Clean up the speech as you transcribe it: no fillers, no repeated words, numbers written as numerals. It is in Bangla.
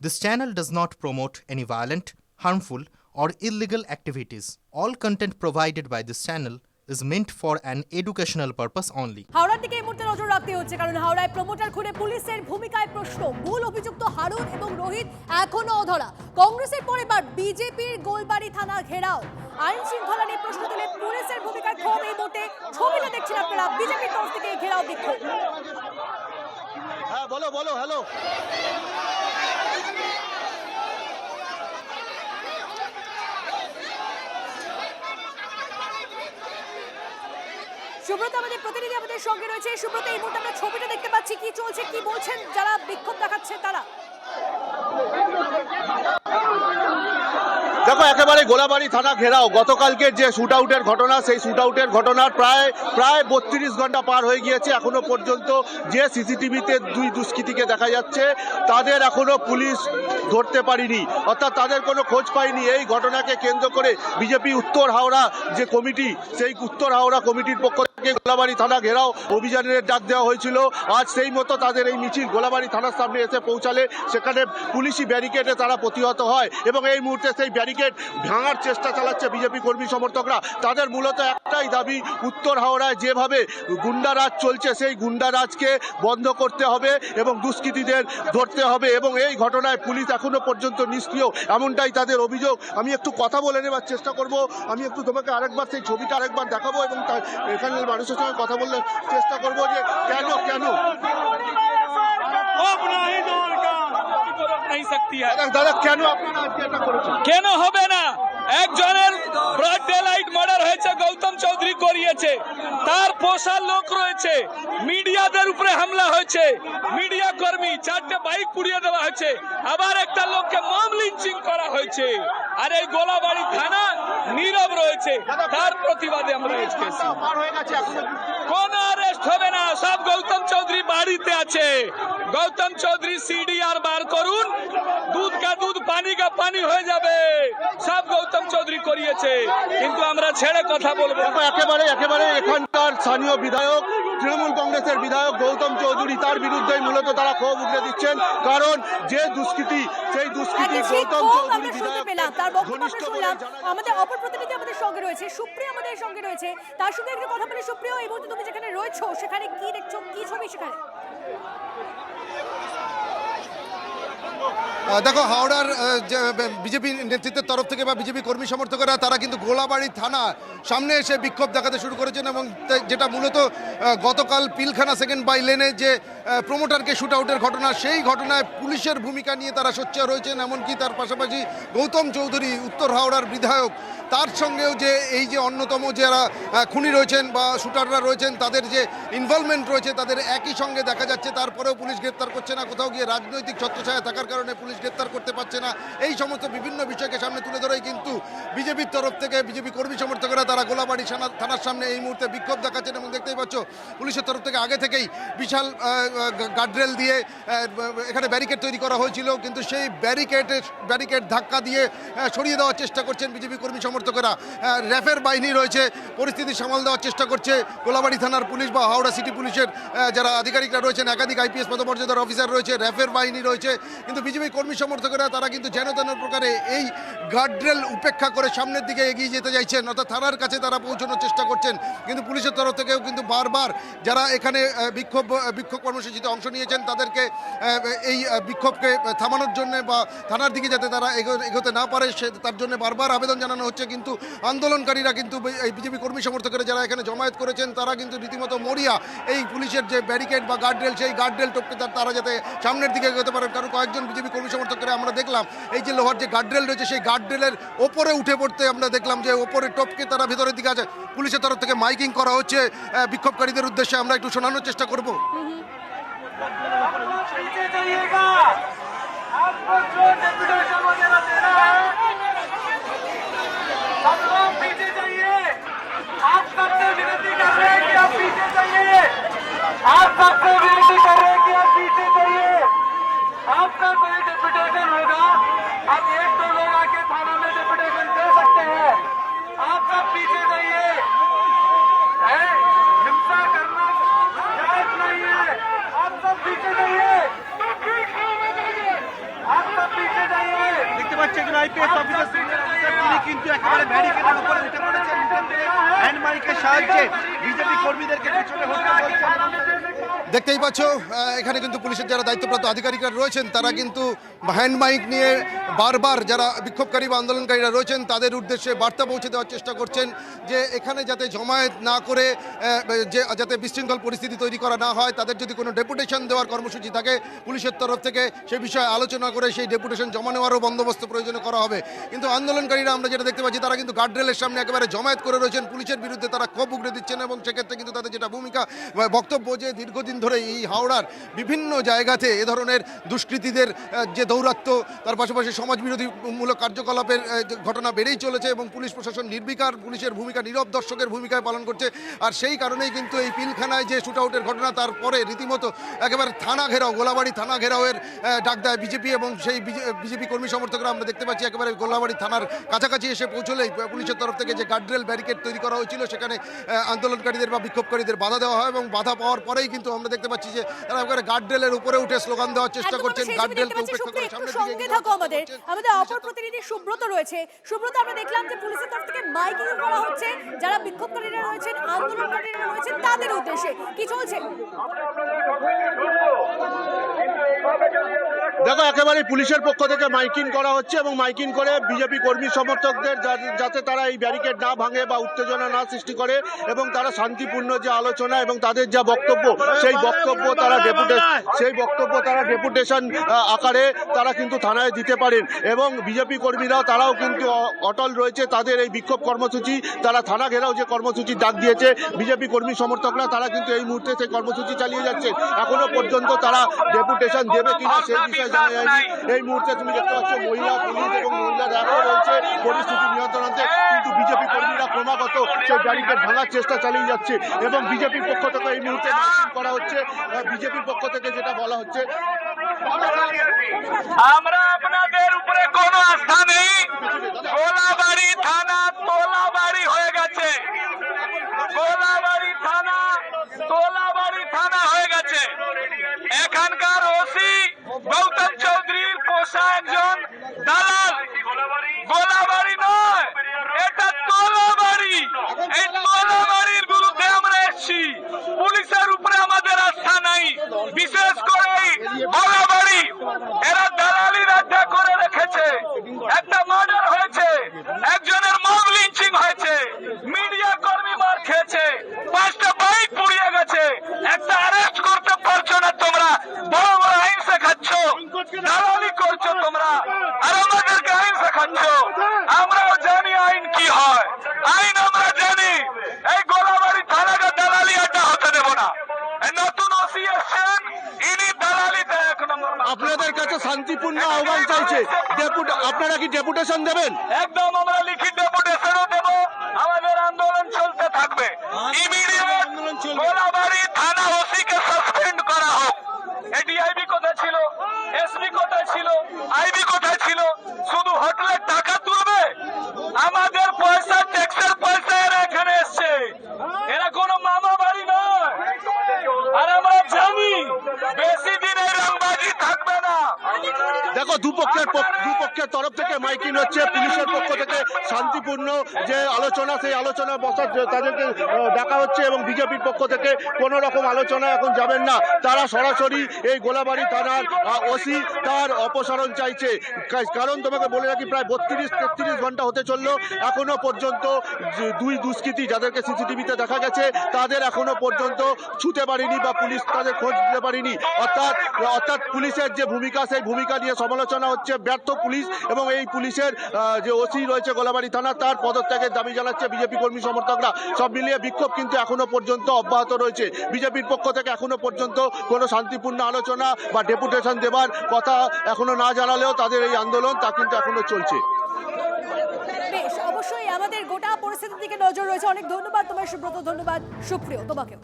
This channel does not promote any violent, harmful, or illegal activities. All content provided by this channel is meant for an educational purpose only. হাওড়ার দিকে এই মুহূর্তে নজর রাখতে হচ্ছে, কারণ হাওড়ায় প্রমোটার খুনে পুলিশের ভূমিকায় প্রশ্ন। মূল অভিযুক্ত হারুন এবং রোহিত এখনো অধরা। কংগ্রেসের পর এবার বিজেপির গোলবাড়ি থানা ঘেরাও। আইন শৃঙ্খলা নিয়ে প্রশ্ন তুলে পুলিশের ভূমিকায় ক্ষোভ। এই মুহূর্তে ছবিটা দেখছেন আপনারা, বিজেপির তরফ থেকে ঘেরাও বিক্ষোভ। হ্যাঁ বলো বলো হ্যালো। সুব্রত আমাদের প্রতিনিধি আমাদের সঙ্গে রয়েছে। সুব্রত, এই মুহূর্তে আমরা ছবিটা দেখতে পাচ্ছি, কি চলছে, কি বলছেন যারা বিক্ষোভ দেখাচ্ছে তারা? দেখো, একেবারে গোলাবাড়ি থানা ঘেরাও। গতকালকের যে শুট আউটের ঘটনা, সেই শুট আউটের ঘটনার প্রায় 32 ঘন্টা পার হয়ে গিয়েছে। এখনো পর্যন্ত যে সিসিটিভিতে দুই দুষ্কৃতীকে দেখা যাচ্ছে, তাদের এখনো পুলিশ ধরতে পারেনি, অর্থাৎ তাদের কোনো খোঁজ পায়নি। এই ঘটনাকে কেন্দ্র করে বিজেপি উত্তর হাওড়া যে কমিটি, সেই উত্তর হাওড়া কমিটির পক্ষ থেকে গোলাবাড়ি থানা ঘেরাও অভিযানের ডাক দেওয়া হয়েছিল। আজ সেই মতো তাদের এই মিছিল গোলাবাড়ি থানার সামনে এসে পৌঁছালে সেখানে পুলিশি ব্যারিকেডে তারা প্রতিহত হয় এবং এই মুহূর্তে সেই ব্যারিকেড ভাঙার চেষ্টা চালাচ্ছে বিজেপি কর্মী সমর্থকরা। তাদের মূলত একটাই দাবি, উত্তর হাওড়ায় যেভাবে গুন্ডারাজ চলছে সেই গুন্ডারাজকে বন্ধ করতে হবে এবং দুষ্কৃতীদের ধরতে হবে, এবং এই ঘটনায় পুলিশ এখনো পর্যন্ত নিষ্ক্রিয়, এমনটাই তাদের অভিযোগ। আমি একটু কথা বলে নেবার চেষ্টা করব, আমি একটু তোমাকে আরেকবার সেই ছবিটা আরেকবার দেখাবো এবং এখানে মানুষের সঙ্গে কথা বললে চেষ্টা করব যে কেন দাদা কেন আপনারা আজকে এটা করেছেন? কেন হবে না? একজনের ব্রড ডে লাইট মার্ডার হয়েছে, গৌতম চৌধুরী করিয়েছে, তার পোষা লোক রয়েছে, মিডিয়াদের উপরে হামলা হয়েছে, মিডিয়া কর্মী 4টে বাইক পুড়িয়ে দেওয়া হয়েছে, আবার একটা লোককে মব লিঞ্চিং করা হয়েছে, আর এই গোলাবাড়ি থানা নীরব রয়েছে। তার প্রতিবাদে আমরা এসেছি। কোন অ্যারেস্ট হবে না, সব গৌতম চৌধুরী বাড়িতে আছে। গৌতম চৌধুরী সিডিআর বার করুন, দুধ কা দুধ পানি কা পানি হয়ে যাবে। সব গৌতম চৌধুরী করিয়েছে, কিন্তু আমরা ছেড়ে কথা বলবো। একেবারে এখানকার স্থানীয় বিধায়ক, তৃণমূল কংগ্রেসের বিধায়ক গৌতম চৌধুরী, তার বিরুদ্ধে মূলত তারা ক্ষোভ উগড়ে দিচ্ছেন, কারণ যে দুষ্কৃতী, সেই দুষ্কৃতী গৌতম চৌধুরী বিধায়ক। তার বক্তব্য শুনলাম। আমাদের অপর প্রতিনিধি আমাদের সঙ্গে রয়েছে, সুপ্রিয়া আমাদের সঙ্গে রয়েছে, তার সঙ্গে একটু কথা বলি। সুপ্রিয়া, এই মুহূর্তে তুমি যেখানে রয়েছো সেখানে কি দেখছো, কি ছবি সেখানে? দেখো, হাওড়ার বিজেপি নেতৃত্বের তরফ থেকে বা বিজেপি কর্মী সমর্থকেরা তারা কিন্তু গোলাবাড়ি থানা সামনে এসে বিক্ষোভ দেখাতে শুরু করেছেন, এবং যেটা মূলত গতকাল পিলখানা সেকেন্ড বাই লেনে যে প্রমোটারকে শুট আউটের ঘটনা, সেই ঘটনায় পুলিশের ভূমিকা নিয়ে তারা সোচ্চার রয়েছেন। এমনকি তার পাশাপাশি গৌতম চৌধুরী উত্তর হাওড়ার বিধায়ক, তার সঙ্গেও যে এই যে অন্যতম যারা খুনি রয়েছেন বা শুটাররা রয়েছেন, তাদের যে ইনভলভমেন্ট রয়েছে তাদের একই সঙ্গে দেখা যাচ্ছে। তারপরেও পুলিশ গ্রেপ্তার করছে না, কোথাও গিয়ে রাজনৈতিক ছত্রছায়া থাকার কারণে পুলিশ গ্রেপ্তার করতে পারছে না। এই সমস্ত বিভিন্ন বিষয়কে সামনে তুলে ধরেই কিন্তু বিজেপির তরফ থেকে বিজেপি কর্মী সমর্থকেরা তারা গোলাবাড়ি থানার সামনে এই মুহূর্তে বিক্ষোভ দেখাচ্ছেন। এবং দেখতেই পাচ্ছ, পুলিশের তরফ থেকে আগে থেকেই বিশাল গার্ডরেল দিয়ে এখানে ব্যারিকেড তৈরি করা হয়েছিল, কিন্তু সেই ব্যারিকেড ধাক্কা দিয়ে সরিয়ে দেওয়ার চেষ্টা করছেন বিজেপি কর্মী সমর্থকেরা। র্যাফের বাহিনী রয়েছে, পরিস্থিতি সামাল দেওয়ার চেষ্টা করছে গোলাবাড়ি থানার পুলিশ বা হাওড়া সিটি পুলিশের যারা আধিকারিকরা রয়েছেন, একাধিক আইপিএস পদমর্যাদার অফিসার রয়েছে, র্যাফের বাহিনী রয়েছে। কিন্তু বিজেপি কর্মী সমর্থকেরা তারা কিন্তু যেন তেন প্রকারে এই গার্ডরেল উপেক্ষা করে সামনের দিকে এগিয়ে যেতে চাইছেন, অর্থাৎ থানার কাছে তারা পৌঁছানোর চেষ্টা করছেন। কিন্তু পুলিশের তরফ থেকেও কিন্তু বারবার যারা এখানে বিক্ষোভ কর্মসূচিতে অংশ নিয়েছেন তাদেরকে এই বিক্ষোভকে থামানোর জন্য বা থানার দিকে যাতে তারা এগোতে না পারে তার জন্য বারবার আবেদন জানানো হচ্ছে। কিন্তু আন্দোলনকারীরা কিন্তু এই বিজেপি কর্মী সমর্থকেরা যারা এখানে জমায়েত করেছেন তারা কিন্তু রীতিমতো মরিয়া এই পুলিশের যে ব্যারিকেড বা গার্ডরেল, সেই গার্ডরেল টপকে তারা যাতে সামনের দিকে এগোতে পারেন। কারণ কয়েকজন বিজেপি কর্মী সমর্থকরা আমরা দেখলাম এই যে লোহার যে গার্ডরেল রয়েছে, সেই গার্ডরেলের ওপরে উঠে পড়তে আমরা দেখলাম যে ওপরে টপকে তারা ভিতরের দিকে আছে। পুলিশের তরফ থেকে মাইকিং করা হচ্ছে বিক্ষোভকারীদের উদ্দেশ্যে, আমরা একটু শোনানোর চেষ্টা করব। आपका कोई डेपुटेशन होगा, आप 1-2 लोग आके थाना में डेपुटेशन दे सकते हैं। आप सब पीछे जाइए, हिंसा करना जायज नहीं है। आप सब पीछे जाइए। যাচ্ছে একজন আইপিএস অফিসার তিনি কিন্তু একেবারে ব্যারিকেডের উপরে উঠে পড়েছেন হ্যান্ড মাইকের সাহায্যে বিজেপি কর্মীদেরকে পিছনে হতে বলছেন। দেখতেই পাচ্ছ এখানে কিন্তু পুলিশের যারা দায়িত্বপ্রাপ্ত আধিকারিকরা রয়েছেন তারা কিন্তু হ্যান্ড মাইক নিয়ে বারবার যারা বিক্ষোভকারী বা আন্দোলনকারীরা রয়েছেন তাদের উদ্দেশ্যে বার্তা পৌঁছে দেওয়ার চেষ্টা করছেন যে এখানে যাতে জমায়েত না করে যাতে বিশৃঙ্খল পরিস্থিতি তৈরি করা না হয়, তাদের যদি কোনো ডেপুটেশন দেওয়ার কর্মসূচি থাকে পুলিশের তরফ থেকে সে বিষয়ে আলোচনা করে সেই ডেপুটেশন জমা নেওয়ারও বন্দোবস্ত প্রয়োজনে করা হবে। কিন্তু আন্দোলনকারীরা আমরা যেটা দেখতে পাচ্ছি তারা কিন্তু গার্ডরেলের সামনে একেবারে জমায়েত করে রয়েছেন, পুলিশের বিরুদ্ধে তারা ক্ষোভ উগড়ে দিচ্ছেন এবং সেক্ষেত্রে কিন্তু তাদের যেটা ভূমিকা বক্তব্য যে দীর্ঘদিন ধরে এই হাওড়ার বিভিন্ন জায়গাতে এ ধরনের দুষ্কৃতীদের যে দৌরাত্ম্য, তার পাশাপাশি সমাজবিরোধী মূলক কার্যকলাপের ঘটনা বেড়েই চলেছে এবং পুলিশ প্রশাসন নির্বিকার, পুলিশের ভূমিকা নীরব দর্শকের ভূমিকায় পালন করছে। আর সেই কারণেই কিন্তু এই পিলখানায় যে শুট আউটের ঘটনা তারপরে রীতিমতো একেবারে থানা ঘেরাও, গোলাবাড়ি থানা ঘেরাওয়ের ডাক দেয় বিজেপি এবং সেই বিজেপি কর্মী সমর্থকরা আমরা দেখতে পাচ্ছি একেবারে গোলাবাড়ি থানার কাছাকাছি এসে পৌঁছলেই পুলিশের তরফ থেকে যে গার্ডরেল ব্যারিকেড তৈরি করা হয়েছিল সেখানে আন্দোলনকারীদের বা বিক্ষোভকারীদের বাধা দেওয়া হয় এবং বাধা পাওয়ার পরেই কিন্তু আমরা দেখতে পাচ্ছি যে তারা একেবারে গার্ডরেলের উপরে উঠে স্লোগান দেওয়ার চেষ্টা করছেন, গার্ডরেলকে উপেক্ষা করে সামনে সঙ্গে থাকো। আমাদের অপর প্রতিনিধি সুব্রত রয়েছে। সুব্রত, আমরা দেখলাম যে পুলিশের তরফ থেকে মাইকিং করা হচ্ছে, যারা বিক্ষোভকারীরা রয়েছেন, আন্দোলনকারীরা রয়েছেন তাদের উদ্দেশ্যে কি চলছে? দেখো একেবারে পুলিশের পক্ষ থেকে মাইকিং করা হচ্ছে এবং মাইকিং করে বিজেপি কর্মী সমর্থকদের যাতে তারা এই ব্যারিকেড না ভাঙে বা উত্তেজনা না সৃষ্টি করে এবং তারা শান্তিপূর্ণ যে আলোচনা এবং তাদের যা বক্তব্য সেই বক্তব্য তারা ডেপুটেশন আকারে তারা কিন্তু থানায় দিতে পারেন এবং বিজেপি কর্মীরাও তারাও কিন্তু অটল রয়েছে তাদের এই বিক্ষোভ কর্মসূচি। তারা থানা ঘেরাও যে কর্মসূচি ডাক দিয়েছে বিজেপি কর্মী সমর্থকরা তারা কিন্তু এই মুহূর্তে সেই কর্মসূচি চালিয়ে যাচ্ছে। এখনো পর্যন্ত তারা ডেপুটেশন দেবে কিনা সেই বিষয়ে জানা যায়নি। এই মুহূর্তে তুমি দেখতে পাচ্ছ মহিলা পুলিশ এবং মহিলা র্যাবও রয়েছে পরিস্থিতি নিয়ন্ত্রণ আনতে, কিন্তু বিজেপি কর্মীরা ক্রমাগত সেই ব্যারিকেড ভাঙার চেষ্টা চালিয়ে যাচ্ছে এবং বিজেপির পক্ষ থেকে এই মুহূর্তে মাইকিং করা হচ্ছে। বিজেপির পক্ষ থেকে যেটা বলা হচ্ছে, আমরা আপনাদের উপরে কোনো আস্থা নেই, গোলাবাড়ি থানা তোলাবাড়ি হয়ে গেছে, গোলাবাড়ি থানা তোলাবাড়ি থানা হয়ে গেছে। এখানকার ওসি গৌতম চৌধুরীর পোষা একজন দালাল, গোলাবাড়ি নয় এটা তোলাবাড়ি। এই তোলাবাড়ির বিরুদ্ধে আমরা এসেছি, পুলিশের উপরে আমাদের আস্থা নাই, বিশেষ করে গোলাবাড়ি এরা দালালি রাজ্য করে রেখেছে। একটা মার্ডার হয়েছে, একজনের মব লিঞ্চিং হয়েছে, মিডিয়া কর্মী মার খেয়েছে, 5টা বাইক পুড়িয়ে গেছে, একটা অ্যারেস্ট করতে পারছো না তোমরা, বড় বড় আইন শেখাচ্ছ, দালালি করছো তোমরা আর আমাদেরকে আইন শেখাচ্ছ। আমরাও জানি আইন কি হয়, আইন আমরা জানি। এই গোলাবাড়ি থানাকে দালালি আড্ডা হতে দেব না। নতুন ওসি এসছেন, ইনি দালালিতে 1 নম্বর। আপনাদের কাছে শান্তিপূর্ণ আহ্বান চাইছে, আপনারা কি ডেপুটেশন দেবেন? একদম আমরা লিখিত ডেপুটেশনও দেব, আমাদের আন্দোলন চলতে থাকবে। ইমিডিয়েট গোলাবাড়ি থানা ওসিকে সাসপেন্ড করা হোক। এডিআইবি কোথায় ছিল, এসপি কোথায় ছিল, আইবি কোথায় ছিল? শুধু হোটেলের টাকা তুলবে, আমাদের পয়সা ট্যাক্সের পয়সা এরা এখানে এসছে, এরা কোনো মামা বাড়ি নয়। আর আমরা জানি বেশি দিন এই রংবাজি থাকবে না। দেখো দুপক্ষের তরফ থেকে মাইকিং হচ্ছে, পুলিশের পক্ষ থেকে শান্তিপূর্ণ যে আলোচনা সেই আলোচনা বসার তাদেরকে ডাকা হচ্ছে এবং বিজেপির পক্ষ থেকে কোনো রকম আলোচনা এখন যাবেন না, তারা সরাসরি এই গোলাবাড়ি থানার ওসি তার অপসারণ চাইছে। কারণ তোমাকে বলে রাখি প্রায় 32-33 ঘন্টা হতে চললো, এখনো পর্যন্ত 2 দুষ্কৃতী যাদেরকে সিসিটিভিতে দেখা গেছে তাদের এখনো পর্যন্ত ছুতে পারেনি বা পুলিশ তাদের খোঁজ দিতে পারেনি। অর্থাৎ পুলিশের যে ভূমিকা সেই ভূমিকা নিয়ে সমালোচনা হচ্ছে, ব্যর্থ পুলিশ এবং এই পুলিশের যে ওসি রয়েছে গোলাবাড়ি থানা তার পদত্যাগের দাবি জানাচ্ছে বিজেপি কর্মী সমর্থকরা। সব মিলিয়ে বিক্ষোভ কিন্তু এখনো পর্যন্ত অব্যাহত রয়েছে। বিজেপির পক্ষ থেকে এখনো পর্যন্ত কোনো শান্তিপূর্ণ আলোচনা বা ডেপুটেশন দেবার কথা এখনো না জানালেও তাদের এই আন্দোলন তা কিন্তু এখনো চলছে। বেশ, অবশ্যই আমাদের গোটা পরিস্থিতির দিকে নজর রয়েছে। অনেক ধন্যবাদ তোমার সুব্রত, ধন্যবাদ সুপ্রিয় তোমাকেও।